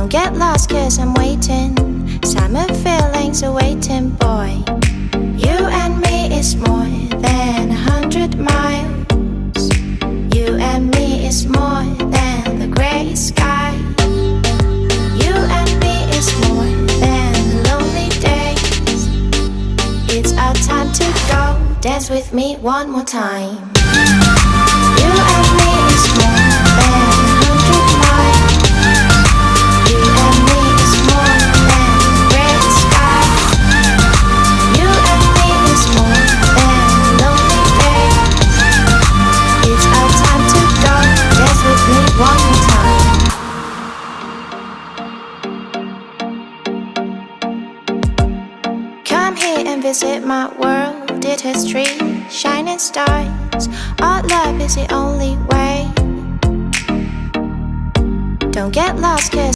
Don't get lost cause I'm waiting. Summer feelings are waiting, boy. You and me is more than 100 miles. You and me is more than the gray sky. You and me is more than the lonely days. It's our time to go. Dance with me one more time. You and me is more than 100 miles. You and me is more than gray sky. You and me is more than lonely days. It's our time to go. Dance with me one more time. Come here and visit my world. It has trees, shining stars. Our love is the only way. Don't get lost cause